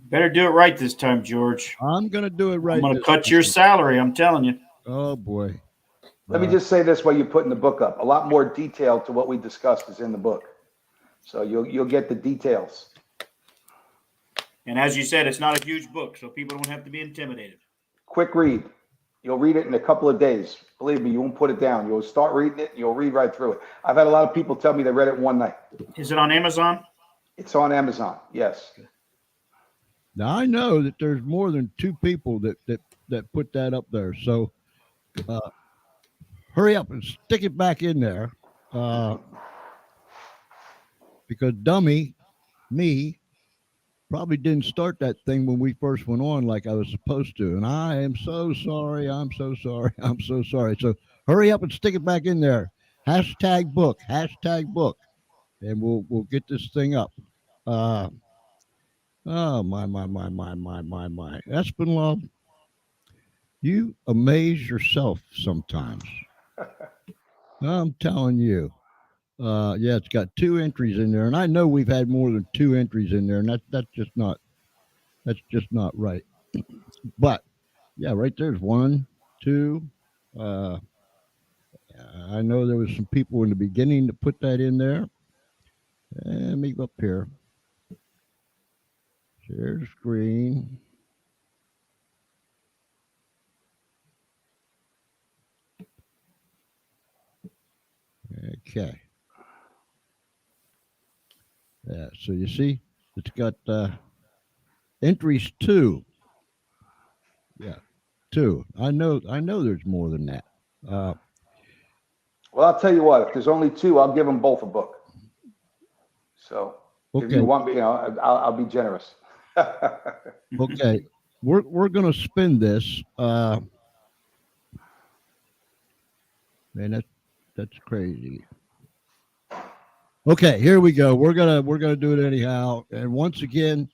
better do it right this time, George. I'm gonna do it I'm right going to this cut your time. salary. I'm telling you. Oh boy. let me just say this while you're putting the book up. A lot more detail to what we discussed is in the book. So you'll get the details. And as you said, it's not a huge book, so people don't have to be intimidated. Quick read. You'll read it in a couple of days. Believe me, you won't put it down. You'll start reading it, you'll read right through it. I've had a lot of people tell me they read it one night. Is it on Amazon? It's on Amazon. Yes. now I know that there's more than two people that put that up there. So uh, hurry up and stick it back in there, uh, because dummy me probably didn't start that thing when we first went on like I was supposed to. And I am so sorry. I'm so sorry. I'm so sorry. So hurry up and stick it back in there. Hashtag book, and we'll get this thing up. Uh, oh my. Espenlaw, you amaze yourself sometimes. I'm telling you. Yeah, it's got two entries in there, and I know we've had more than two entries in there, and that's just not right. But yeah, right there's one, two. Uh, I know there was some people in the beginning that put that in there. Let me go up here. Share the screen. Okay. Yeah. So you see, it's got entries 2. Yeah, 2. I know. There's more than that. Uh, Well, I'll tell you what. If there's only 2, I'll give them both a book. So if okay. you want me, I'll be generous. Okay. We're gonna spin this. Man, that's crazy. Okay, here we go. We're gonna do it anyhow. And once again,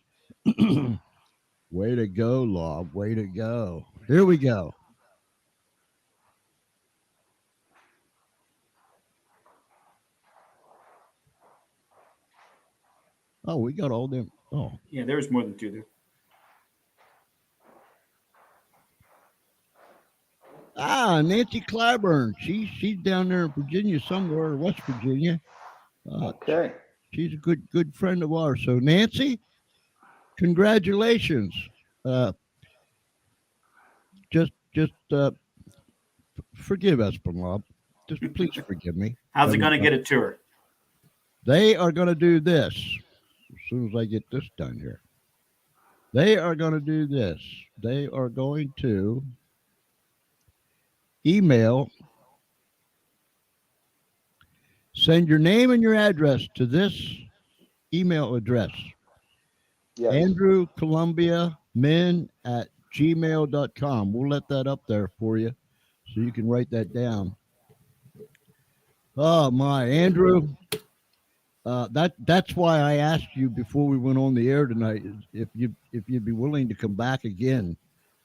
way to go, Lob. Way to go. Here we go. Oh, we got all them. Oh, Yeah, there was more than 2 there. Nancy Clyburn. She's down there in Virginia somewhere, West Virginia. Okay. She's a good friend of ours. So Nancy, congratulations. Uh, just forgive us, Bob. Just please forgive me. How's it going to get a tour? They are going to do this as soon as I get this done here. They are going to do this. They are going to send your name and your address to this email address. Yes. Andrew Columbia Men at gmail.com. We'll let that up there for you so you can write that down. Oh my, Andrew. That's why I asked you before we went on the air tonight if you'd be willing to come back again.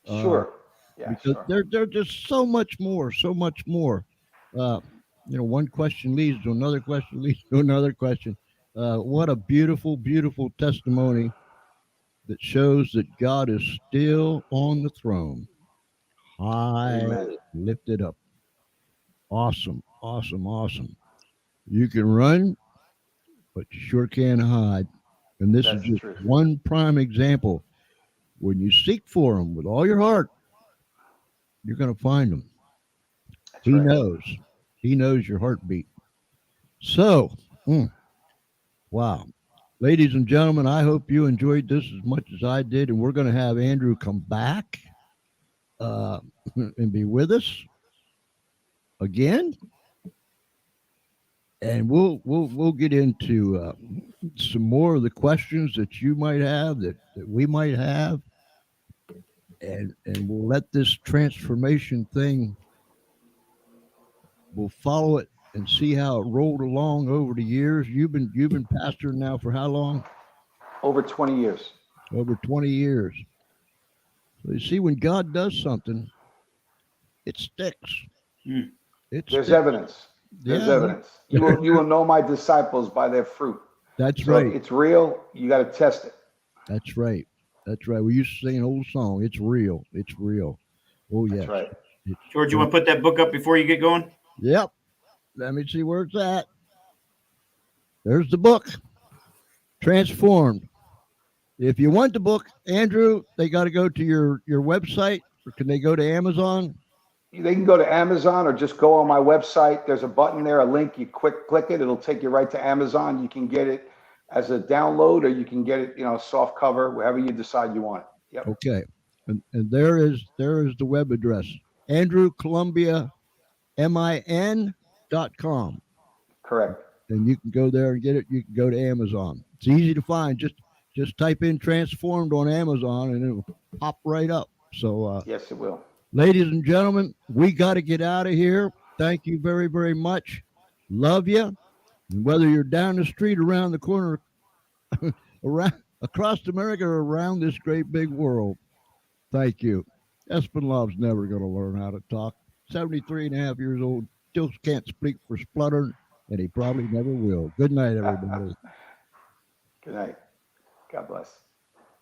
Sure. Yeah, because sure. there's just so much more. One question leads to another question leads to another question. What a beautiful, beautiful testimony that shows that God is still on the throne, high Amen. lifted up. Awesome, awesome, awesome. You can run, but you sure can't hide. And this is That's the just truth. one prime example. When you seek for him with all your heart, you're going to find him. That's He right. knows. He knows your heartbeat. So, wow. Ladies and gentlemen, I hope you enjoyed this as much as I did. And we're going to have Andrew come back and be with us again. And we'll get into some more of the questions that you might have, that we might have. And we'll let this transformation thing, we'll follow it and see how it rolled along over the years. You've been pastoring now for how long? Over 20 years. Over 20 years. So you see, when God does something, it sticks. Mm. There's evidence. There's evidence. You will know my disciples by their fruit. That's So right. if it's real, you got to test it. That's right. That's right. We used to sing an old song. It's real. It's real. Oh yes. That's right. George, you want to put that book up before you get going? Yep. Let me see where it's at. There's the book. Transformed. If you want the book, Andrew, they got to go to your website, or can they go to Amazon? They can go to Amazon or just go on my website. There's a button there, a link. You click it. It'll take you right to Amazon. You can get it as a download, or you can get it, soft cover, wherever you decide you want it. Yep. Okay. And there is the web address. Andrew Columbia min.com. Correct. And you can go there and get it. You can go to Amazon. It's easy to find. Just type in transformed on Amazon and it'll pop right up. So yes, it will. Ladies and gentlemen, we got to get out of here. Thank you very, very much. Love you. And whether you're down the street, around the corner, around across America, or around this great big world, thank you. Espinlov's never going to learn how to talk. 73 and a half years old, still can't speak for spluttering, and he probably never will. Good night, everybody. Good night. God bless.